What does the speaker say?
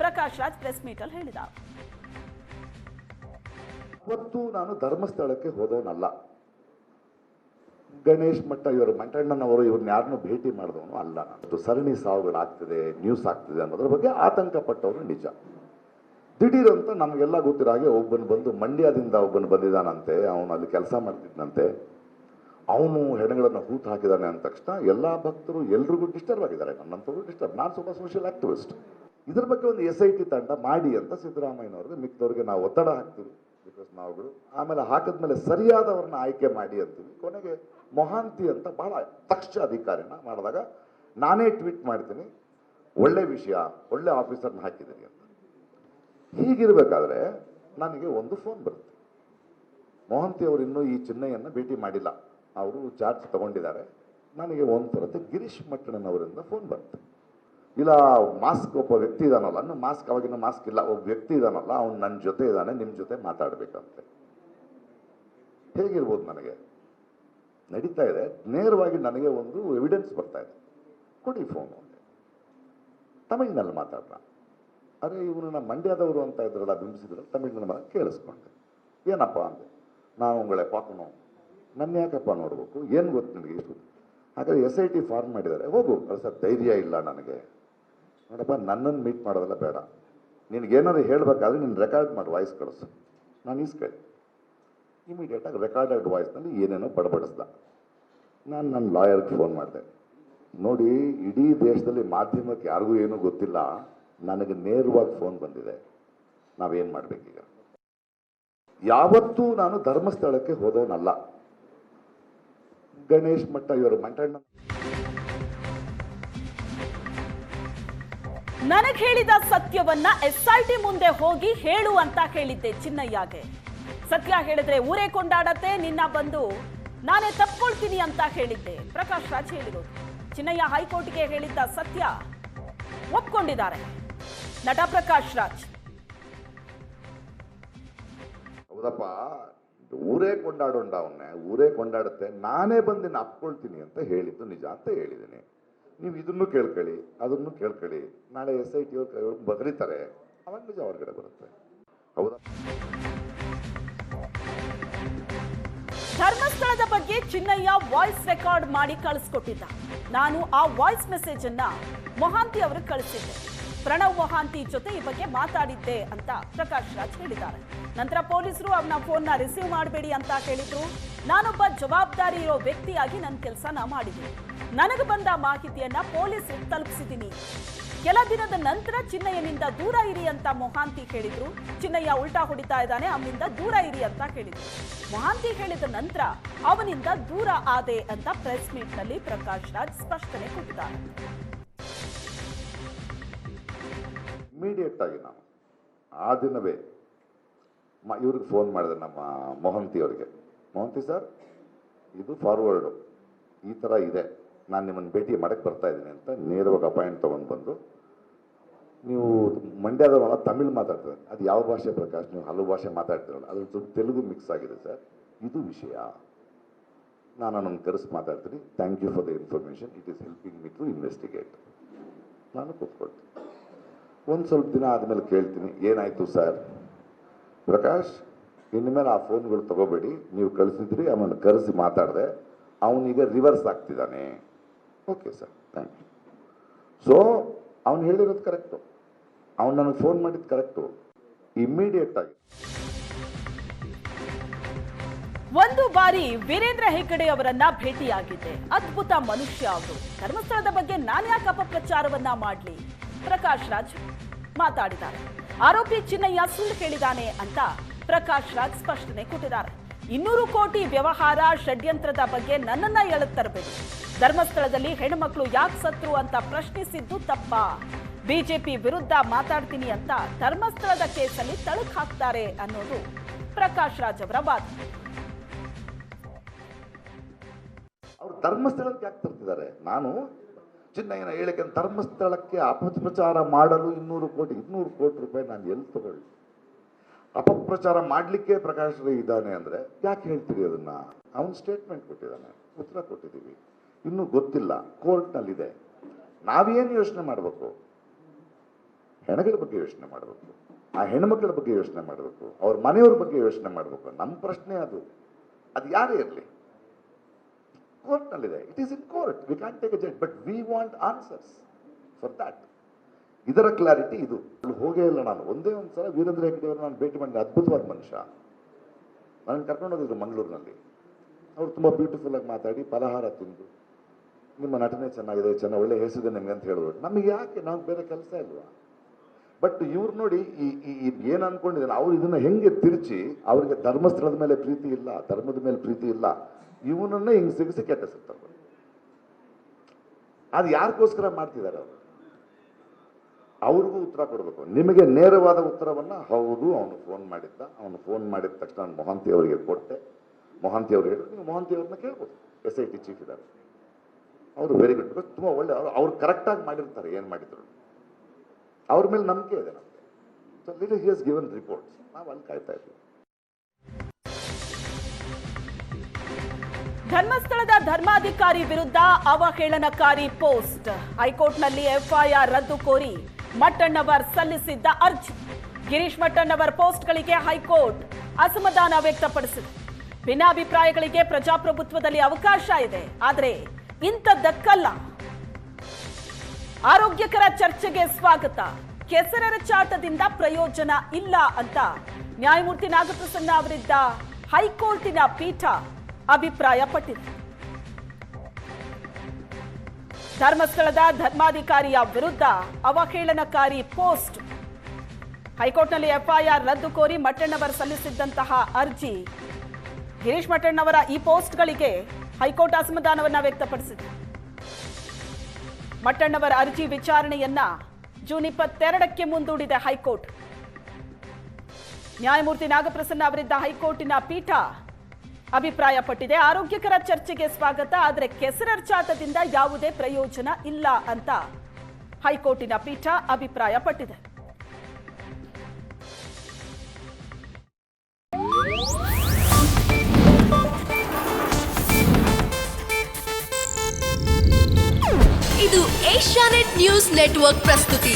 Prakash Raj press meet ಅಲ್ಲಿ ಹೇಳಿದ. ಅವತ್ತು ನಾನು ಧರ್ಮಸ್ಥಳಕ್ಕೆ ಹೋದವನಲ್ಲ. ಗಣೇಶ್ ಮಠ ಇವರು ಮಂಟಣ್ಣನವರು ಇವ್ರನ್ನ ಯಾರನ್ನೂ ಭೇಟಿ ಮಾಡಿದವನು ಅಲ್ಲ. ನಾನು ಸರಣಿ ಸಾವುಗಳಾಗ್ತಿದೆ, ನ್ಯೂಸ್ ಆಗ್ತಿದೆ ಅನ್ನೋದ್ರ ಬಗ್ಗೆ ಆತಂಕ ಪಟ್ಟವರು ನಿಜ. ದಿಢೀರ್ ಅಂತ ನಮಗೆಲ್ಲ ಗೊತ್ತಿರೋ ಹಾಗೆ ಒಬ್ಬನು ಬಂದು ಮಂಡ್ಯದಿಂದ ಒಬ್ಬನು ಬಂದಿದ್ದಾನಂತೆ, ಅವನು ಅಲ್ಲಿ ಕೆಲಸ ಮಾಡ್ತಿದ್ದಂತೆ, ಅವನು ಹೆಣಗಳನ್ನು ಹೂತು ಹಾಕಿದ್ದಾನೆ ಅಂದ ತಕ್ಷಣ ಎಲ್ಲ ಭಕ್ತರು ಎಲ್ರಿಗೂ ಡಿಸ್ಟರ್ಬ್ ಆಗಿದ್ದಾರೆ. ನನ್ನಂತವರು ಡಿಸ್ಟರ್ಬ್. ನಾನು ಸ್ವಲ್ಪ ಸೋಷಿಯಲ್ ಆಕ್ಟಿವಿಸ್ಟ್. ಇದ್ರ ಬಗ್ಗೆ ಒಂದು SIT ತಂಡ ಮಾಡಿ ಅಂತ ಸಿದ್ದರಾಮಯ್ಯನವ್ರಿಗೆ ಮಿಕ್ಕದವ್ರಿಗೆ ನಾವು ಒತ್ತಡ ಹಾಕ್ತೀವಿ, ಬಿಕಾಸ್ ನಾವುಗಳು. ಆಮೇಲೆ ಹಾಕಿದ್ಮೇಲೆ ಸರಿಯಾದವ್ರನ್ನ ಆಯ್ಕೆ ಮಾಡಿ ಅಂತೀವಿ. ಕೊನೆಗೆ ಮೊಹಾಂತಿ ಅಂತ ಬಹಳ ದಕ್ಷ ಅಧಿಕಾರಿನ ಮಾಡಿದಾಗ ನಾನೇ ಟ್ವೀಟ್ ಮಾಡ್ತೀನಿ, ಒಳ್ಳೆ ವಿಷಯ, ಒಳ್ಳೆ ಆಫೀಸರ್ನ ಹಾಕಿದ್ದೀನಿ ಅಂತ. ಹೀಗಿರಬೇಕಾದ್ರೆ ನನಗೆ ಒಂದು ಫೋನ್ ಬರುತ್ತೆ. ಮೊಹಾಂತಿ ಅವರು ಇನ್ನೂ ಈ ಚಿನ್ನಯ್ಯನ ಭೇಟಿ ಮಾಡಿಲ್ಲ, ಅವರು ಚಾರ್ಜ್ ತಗೊಂಡಿದ್ದಾರೆ. ನನಗೆ ಒಂದು ಬರುತ್ತೆ, ಗಿರೀಶ್ ಮಟ್ಟಣ್ಣನವರಿಂದ ಫೋನ್ ಬರುತ್ತೆ. ಇಲ್ಲ, ಮಾಸ್ಕ್ ಒಬ್ಬ ವ್ಯಕ್ತಿ ಇದಾನಲ್ಲ, ಮಾಸ್ಕ್ ಅವಾಗಿನ ಮಾಸ್ಕ್ ಇಲ್ಲ, ಒಬ್ಬ ವ್ಯಕ್ತಿ ಇದಾನಲ್ಲ, ಅವ್ನು ನನ್ನ ಜೊತೆ ಇದ್ದಾನೆ, ನಿಮ್ಮ ಜೊತೆ ಮಾತಾಡಬೇಕಂತೆ. ಹೇಗಿರ್ಬೋದು? ನನಗೆ ನಡೀತಾ ಇದೆ, ನೇರವಾಗಿ ನನಗೆ ಒಂದು ಎವಿಡೆನ್ಸ್ ಬರ್ತಾ ಇದೆ, ಕೊಡಿ ಫೋನು ಅಂದೆ. ತಮಿಳಿನಲ್ಲಿ ಮಾತಾಡ್ರ. ಅರೆ, ಇವನು ನಮ್ಮ ಮಂಡ್ಯದವರು ಅಂತ ಇದ್ರಲ್ಲ, ಬಿಂಬಿಸಿದ್ರಲ್ಲ, ತಮಿಳಿನಲ್ಲಿ ಕೇಳಿಸ್ಕೊಂಡೆ. ಏನಪ್ಪ ಅಂದೆ. ನಾನು ಉಂಗಳೇ ಪಾಕನು, ನನ್ನ ಯಾಕಪ್ಪ ನೋಡ್ಬೇಕು, ಏನು ಗೊತ್ತು ನಿನಗೆ ಇಷ್ಟು? ಹಾಗಾದ್ರೆ SIT ಫಾರ್ಮ್ ಮಾಡಿದ್ದಾರೆ, ಹೋಗು. ಸರ್, ಧೈರ್ಯ ಇಲ್ಲ ನನಗೆ. ನೋಡಪ್ಪ, ನನ್ನನ್ನು ಮೀಟ್ ಮಾಡೋದಲ್ಲ ಬೇಡ, ನಿನಗೇನಾದ್ರು ಹೇಳಬೇಕಾದ್ರೆ ನೀನು ರೆಕಾರ್ಡ್ ಮಾಡಿ ವಾಯ್ಸ್ ಕಳಿಸು, ನಾನು ಇಸ್ಕೊಳ್ಳಿ. ಇಮಿಡಿಯೇಟಾಗಿ ರೆಕಾರ್ಡೆಡ್ ವಾಯ್ಸ್ನಲ್ಲಿ ಏನೇನೋ ಬಡಬಡಿಸ್ದ. ನಾನು ನನ್ನ ಲಾಯರ್ಗೆ ಫೋನ್ ಮಾಡಿದೆ. ನೋಡಿ, ಇಡೀ ದೇಶದಲ್ಲಿ ಮಾಧ್ಯಮಕ್ಕೆ ಯಾರಿಗೂ ಏನೂ ಗೊತ್ತಿಲ್ಲ, ನನಗೆ ನೇರವಾಗಿ ಫೋನ್ ಬಂದಿದೆ, ನಾವೇನು ಮಾಡಬೇಕೀಗ? ಯಾವತ್ತೂ ನಾನು ಧರ್ಮಸ್ಥಳಕ್ಕೆ ಹೋದವನಲ್ಲ. ಗಣೇಶ್ ಮಠ ಇವರು ಮಂಟಣ್ಣ ನನಗೆ ಹೇಳಿದ ಸತ್ಯವನ್ನ SIT ಮುಂದೆ ಹೋಗಿ ಹೇಳು ಅಂತ ಹೇಳಿದ್ದೆ ಚಿನ್ನಯ್ಯಗೆ. ಸತ್ಯ ಹೇಳಿದ್ರೆ ಊರೇ ಕೊಂಡಾಡತ್ತೆ, ನಿನ್ನ ಬಂದು ನಾನೇ ತಪ್ಕೊಳ್ತೀನಿ ಅಂತ ಹೇಳಿದ್ದೆ. ಪ್ರಕಾಶ್ ರಾಜ್ ಹೇಳಿರೋದು. ಚಿನ್ನಯ್ಯ ಹೈಕೋರ್ಟ್ಗೆ ಹೇಳಿದ್ದ ಸತ್ಯ ಒಪ್ಕೊಂಡಿದ್ದಾರೆ ನಟ ಪ್ರಕಾಶ್ ರಾಜ್. ಹೌದಪ್ಪ, ಊರೇ ಕೊಂಡಾಡೋಂಡ ಅವನ್ನೇ, ಊರೇ ಕೊಂಡಾಡುತ್ತೆ, ನಾನೇ ಬಂದು ನಿನ್ನ ಅಪ್ಕೊಳ್ತೀನಿ ಅಂತ ಹೇಳಿದ್ದು ನಿಜ ಅಂತ ಹೇಳಿದ್ದೀನಿ. ನೀವು ಇದನ್ನು ಕೇಳ್ಕೊಳ್ಳಿ, ಅದನ್ನು ಕೇಳ್ಕೊಳ್ಳಿ. ನಾಳೆ SIT ಅವ್ರು ಬದಲಿತಾರೆ, ಅವಾಗ ನಿಜ ಹೊರಗಡೆ ಬರುತ್ತೆ. ಹೌದಾ? ಧರ್ಮಸ್ಥಳದ ಬಗ್ಗೆ ಚಿನ್ನಯ್ಯ ವಾಯ್ಸ್ ರೆಕಾರ್ಡ್ ಮಾಡಿ ಕಳಿಸ್ಕೊಟ್ಟಿದ್ದ. ನಾನು ಆ ವಾಯ್ಸ್ ಮೆಸೇಜ್ ಅನ್ನ ಮೊಹಾಂತಿ ಅವರಿಗೆ ಕಳಿಸಿದ್ದೆ. ಪ್ರಣವ್ ಮೊಹಾಂತಿ ಜೊತೆ ಈ ಬಗ್ಗೆ ಮಾತಾಡಿದ್ದೆ ಅಂತ ಪ್ರಕಾಶ್ ರಾಜ್ ಹೇಳಿದ್ದಾರೆ. ನಂತರ ಪೊಲೀಸರು ಅವನ ಫೋನ್ನ ರಿಸೀವ್ ಮಾಡಬೇಡಿ ಅಂತ ಹೇಳಿದ್ರು. ನಾನೊಬ್ಬ ಜವಾಬ್ದಾರಿ ಇರೋ ವ್ಯಕ್ತಿಯಾಗಿ ನನ್ನ ಕೆಲಸನ ಮಾಡಿದ್ದೀನಿ. ನನಗೆ ಬಂದ ಮಾಹಿತಿಯನ್ನ ಪೊಲೀಸರಿಗೆ ತಲುಪಿಸಿದ್ದೀನಿ. ಕೆಲ ದಿನದ ನಂತರ ಚಿನ್ನಯ್ಯನಿಂದ ದೂರ ಇರಿ ಅಂತ ಮೊಹಾಂತಿ ಹೇಳಿದ್ರು. ಚಿನ್ನಯ್ಯ ಉಲ್ಟಾ ಹೊಡಿತಾ ಇದ್ದಾನೆ, ಅವನಿಂದ ದೂರ ಇರಿ ಅಂತ ಹೇಳಿದ್ರು. ಮೊಹಾಂತಿ ಹೇಳಿದ ನಂತರ ಅವನಿಂದ ದೂರ ಆದೆ ಅಂತ ಪ್ರೆಸ್ ಮೀಟ್ ನಲ್ಲಿ ಪ್ರಕಾಶ್ ರಾಜ್ ಸ್ಪಷ್ಟನೆ ಕೊಟ್ಟಿದ್ದಾರೆ. ಇಮಿಡಿಯೇಟ್ ಆಗಿ ನಾವು ಆ ದಿನವೇ ಇವ್ರಿಗೆ ಫೋನ್ ಮಾಡಿದೆ, ನಮ್ಮ ಮೊಹಂತಿ ಅವರಿಗೆ. ಮೊಹಂತಿ ಸರ್, ಇದು ಫಾರ್ವರ್ಡು ಈ ಥರ ಇದೆ, ನಾನು ನಿಮ್ಮನ್ನು ಭೇಟಿ ಮಾಡಕ್ಕೆ ಬರ್ತಾ ಇದ್ದೀನಿ ಅಂತ ನೇರವಾಗಿ ಅಪಾಯಿಂಟ್ ತೊಗೊಂಡು ಬಂದು, ನೀವು ಮಂಡ್ಯದವಲ್ಲ, ತಮಿಳು ಮಾತಾಡ್ತಾರೆ. ಅದು ಯಾವ ಭಾಷೆ ಪ್ರಕಾಶ್? ನೀವು ಹಲವು ಭಾಷೆ ಮಾತಾಡ್ತೀರಲ್ಲ, ಅದ್ರ ಸ್ವಲ್ಪ ತೆಲುಗು ಮಿಕ್ಸ್ ಆಗಿದೆ ಸರ್, ಇದು ವಿಷಯ. ನಾನು ನನ್ನ ಕರೆಸಿ ಮಾತಾಡ್ತೀನಿ. Thank you for the information, it is helping me to investigate. ನಾನು ಕೂತ್ಕೊಳ್ತೀನಿ. ಒಂದು ಸ್ವಲ್ಪ ದಿನ ಆದಮೇಲೆ ಕೇಳ್ತೀನಿ, ಏನಾಯಿತು ಸರ್? ಪ್ರಕಾಶ್, ಇನ್ಮೇಲೆ ಆ ಫೋನ್ಗಳು ತಗೋಬೇಡಿ, ನೀವು ಕಳಿಸಿದ್ರಿ, ಅವನನ್ನು ಕರೆಸಿ ಮಾತಾಡಿದೆ, ಅವನೀಗ ರಿವರ್ಸ್ ಆಗ್ತಿದ್ದಾನೆ. Okay sir, thank you. So ಅವನು ಹೇಳಿರೋದು ಕರೆಕ್ಟು, ಅವನು ನನಗೆ ಫೋನ್ ಮಾಡಿದ್ದು ಕರೆಕ್ಟು. ಇಮ್ಮಿಡಿಯೇಟ್ ಆಗಿ ಒಂದು ಬಾರಿ ವೀರೇಂದ್ರ ಹೆಗ್ಗಡೆ ಅವರನ್ನ ಭೇಟಿಯಾಗಿದ್ದೆ. ಅದ್ಭುತ ಮನುಷ್ಯ ಅವರು. ಧರ್ಮಸ್ಥಳದ ಬಗ್ಗೆ ನಾನ್ಯಾಕೆ ಅಪಪ್ರಚಾರವನ್ನ ಮಾಡಲಿ? ಪ್ರಕಾಶ್ ರಾಜ್ ಮಾತಾಡಿದ್ದಾರೆ. ಆರೋಪಿ ಚಿನ್ನಯ್ಯ ಸುಳ್ಳು ಹೇಳಿದ್ದಾನೆ ಅಂತ ಪ್ರಕಾಶ್ ರಾಜ್ ಸ್ಪಷ್ಟನೆ ಕೊಟ್ಟಿದ್ದಾರೆ. 200 ಕೋಟಿ ವ್ಯವಹಾರ ಷಡ್ಯಂತ್ರದ ಬಗ್ಗೆ ನನ್ನನ್ನ ಎಳೆದು ತರಬೇಡಿ. ಧರ್ಮಸ್ಥಳದಲ್ಲಿ ಹೆಣ್ಮಕ್ಳು ಯಾಕೆ ಸತ್ರು ಅಂತ ಪ್ರಶ್ನಿಸಿದ್ದು ತಪ್ಪಾ? ಬಿಜೆಪಿ ವಿರುದ್ಧ ಮಾತಾಡ್ತೀನಿ ಅಂತ ಧರ್ಮಸ್ಥಳದ ಕೇಸಲ್ಲಿ ತಳುಕು ಹಾಕ್ತಾರೆ ಅನ್ನೋದು ಪ್ರಕಾಶ್ ರಾಜ್ ಅವರ ವಾದ. ಅವರು ಧರ್ಮಸ್ಥಳಕ್ಕೆ ಯಾಕೆ ತರ್ತಿದ್ದಾರೆ? ನಾನು ಚಿನ್ನಯ್ಯನ ಹೇಳಿಕೆ ಧರ್ಮಸ್ಥಳಕ್ಕೆ ಅಪಪ್ರಚಾರ ಮಾಡಲು 200 ಕೋಟಿ ರೂಪಾಯಿ ನಾನು ಎಲ್ಲಿ ತಗೊಳ್ಳಿ? ಅಪಪ್ರಚಾರ ಮಾಡಲಿಕ್ಕೆ ಪ್ರಕಾಶ್ ರೈ ಇದ್ದಾನೆ ಅಂದರೆ ಯಾಕೆ ಹೇಳ್ತೀರಿ ಅದನ್ನ? ಅವನು ಸ್ಟೇಟ್ಮೆಂಟ್ ಕೊಟ್ಟಿದ್ದಾನೆ, ಉತ್ತರ ಕೊಟ್ಟಿದ್ದೀವಿ, ಇನ್ನೂ ಗೊತ್ತಿಲ್ಲ, ಕೋರ್ಟ್ನಲ್ಲಿದೆ. ನಾವೇನು ಯೋಚನೆ ಮಾಡಬೇಕು? ಹೆಣಗಳ ಬಗ್ಗೆ ಯೋಚನೆ ಮಾಡಬೇಕು, ಆ ಹೆಣ್ಮಕ್ಳ ಬಗ್ಗೆ ಯೋಚನೆ ಮಾಡಬೇಕು, ಅವ್ರ ಮನೆಯವ್ರ ಬಗ್ಗೆ ಯೋಚನೆ ಮಾಡಬೇಕು. ನಮ್ಮ ಪ್ರಶ್ನೆ ಅದು ಯಾರೇ ಇರಲಿ, ಕೋರ್ಟ್ನಲ್ಲಿದೆ, it is in court, we can take a judge, but we want answers for that. ಇದರ ಕ್ಲಾರಿಟಿ ಇದು. ಅಲ್ಲಿ ಹೋಗೇ ಇಲ್ಲ ನಾನು. ಒಂದೇ ಒಂದು ಸಲ ವೀರೇಂದ್ರ ಹೆಗ್ಗಡೆ ಅವರು ನಾನು ಭೇಟಿ ಮಾಡಿದ ಅದ್ಭುತವಾದ ಮನುಷ್ಯ. ನಾನು ಕರ್ಕೊಂಡು ಹೋಗಿದ್ರು ಮಂಗಳೂರಿನಲ್ಲಿ. ಅವರು ತುಂಬ ಬ್ಯೂಟಿಫುಲ್ ಆಗಿ ಮಾತಾಡಿ ಫಲಹಾರ ತಿಂದು ನಿಮ್ಮ ನಟನೆ ಚೆನ್ನಾಗಿದೆ, ಒಳ್ಳೆ ಹೆಸರಿದೆ ನಿಮ್ಗೆ ಅಂತ ಹೇಳಿದ್ರು. ನಮಗೆ ಯಾಕೆ, ನಾವು ಬೇರೆ ಕೆಲಸ ಇಲ್ವಾ? ಬಟ್ ಇವ್ರು ನೋಡಿ ಏನು ಅನ್ಕೊಂಡಿದ್ದಾರೆ, ಅವ್ರು ಇದನ್ನ ಹೆಂಗೆ ತಿರುಚಿ, ಅವ್ರಿಗೆ ಧರ್ಮಸ್ಥಳದ ಮೇಲೆ ಪ್ರೀತಿ ಇಲ್ಲ, ಧರ್ಮದ ಮೇಲೆ ಪ್ರೀತಿ ಇಲ್ಲ, ಇವನನ್ನೇ ಹಿಂಗೆ ಸಿಗಿಸಿ ಕೆಟ್ಟ ಸಿಗ್ತಾರೆ. ಅದು ಯಾರಿಗೋಸ್ಕರ ಮಾಡ್ತಿದ್ದಾರೆ ಅವರು? ಅವ್ರಿಗೂ ಉತ್ತರ ಕೊಡಬೇಕು. ನಿಮಗೆ ನೇರವಾದ ಉತ್ತರವನ್ನ, ಹೌದು ಅವನು ಫೋನ್ ಮಾಡಿದ ತಕ್ಷಣ ನಾನು ಮೊಹಾಂತಿ ಅವರಿಗೆ ಕೊಟ್ಟೆ. ಮೊಹಾಂತಿ ಅವ್ರು ಹೇಳಿದ್ರು, ನೀವು ಮೊಹಾಂತಿ ಅವ್ರನ್ನ ಕೇಳ್ಬೋದು, SIT ಚೀಫ್ ಇದ್ದಾರೆ, ಅವರು ವೆರಿ ಗುಡ್, ಬಿಕಾಸ್ ತುಂಬ ಒಳ್ಳೆ, ಅವ್ರು ಕರೆಕ್ಟಾಗಿ ಮಾಡಿರ್ತಾರೆ ಏನು ಮಾಡಿದ್ರು, ಅವ್ರ ಮೇಲೆ ನಂಬಿಕೆ ಇದೆ ನಮಗೆ. ಸೊ ಲಿಟಲ್ ಹಿ ಹಸ್ ಗಿವನ್ ರಿಪೋರ್ಟ್ಸ್, ನಾವು ಅಲ್ಲಿ ಕಾಯ್ತಾ ಇದ್ದೀವಿ. ಧರ್ಮಸ್ಥಳದ ಧರ್ಮಾಧಿಕಾರಿ ವಿರುದ್ಧ ಅವಹೇಳನಕಾರಿ ಪೋಸ್ಟ್. ಹೈಕೋರ್ಟ್ನಲ್ಲಿ FIR ರದ್ದು ಕೋರಿ ಮಟ್ಟಣ್ಣವರ್ ಸಲ್ಲಿಸಿದ್ದ ಅರ್ಜಿ. ಗಿರೀಶ್ ಮಟ್ಟಣ್ಣವರ್ ಪೋಸ್ಟ್ಗಳಿಗೆ ಹೈಕೋರ್ಟ್ ಅಸಮಾಧಾನ ವ್ಯಕ್ತಪಡಿಸಿದೆ. ಭಿನ್ನಾಭಿಪ್ರಾಯಗಳಿಗೆ ಪ್ರಜಾಪ್ರಭುತ್ವದಲ್ಲಿ ಅವಕಾಶ ಇದೆ, ಆದರೆ ಇಂಥದ್ದಕ್ಕಲ್ಲ. ಆರೋಗ್ಯಕರ ಚರ್ಚೆಗೆ ಸ್ವಾಗತ, ಕೆಸರೆರಚಾಟದಿಂದ ಪ್ರಯೋಜನ ಇಲ್ಲ ಅಂತ ನ್ಯಾಯಮೂರ್ತಿ ನಾಗಪ್ರಸನ್ನ ಅವರಿದ್ದ ಹೈಕೋರ್ಟಿನ ಪೀಠ ಅಭಿಪ್ರಾಯಪಟ್ಟಿದೆ. ಧರ್ಮಸ್ಥಳದ ಧರ್ಮಾಧಿಕಾರಿಯ ವಿರುದ್ಧ ಅವಹೇಳನಕಾರಿ ಪೋಸ್ಟ್. ಹೈಕೋರ್ಟ್ನಲ್ಲಿ FIR ರದ್ದು ಕೋರಿ ಮಟ್ಟಣ್ಣವರ್ ಸಲ್ಲಿಸಿದ್ದಂತಹ ಅರ್ಜಿ. ಗಿರೀಶ್ ಮಟ್ಟಣ್ಣವರ ಈ ಪೋಸ್ಟ್ಗಳಿಗೆ ಹೈಕೋರ್ಟ್ ಅಸಮಾಧಾನವನ್ನ ವ್ಯಕ್ತಪಡಿಸಿದೆ. ಮಟ್ಟಣ್ಣವರ ಅರ್ಜಿ ವಿಚಾರಣೆಯನ್ನ ಜೂನ್ 22ಕ್ಕೆ ಮುಂದೂಡಿದೆ ಹೈಕೋರ್ಟ್. ನ್ಯಾಯಮೂರ್ತಿ ನಾಗಪ್ರಸನ್ನ ಅವರಿದ್ದ ಹೈಕೋರ್ಟಿನ ಪೀಠ ಅಭಿಪ್ರಾಯಪಟ್ಟಿದೆ. ಆರೋಗ್ಯಕರ ಚರ್ಚೆಗೆ ಸ್ವಾಗತ, ಆದರೆ ಕೆಸರೆರಚಾಟದಿಂದ ಯಾವುದೇ ಪ್ರಯೋಜನ ಇಲ್ಲ ಅಂತ ಹೈಕೋರ್ಟಿನ ಪೀಠ ಅಭಿಪ್ರಾಯಪಟ್ಟಿದೆ. ಇದು ಏಷ್ಯಾನೆಟ್ ನ್ಯೂಸ್ ನೆಟ್ವರ್ಕ್ ಪ್ರಸ್ತುತಿ.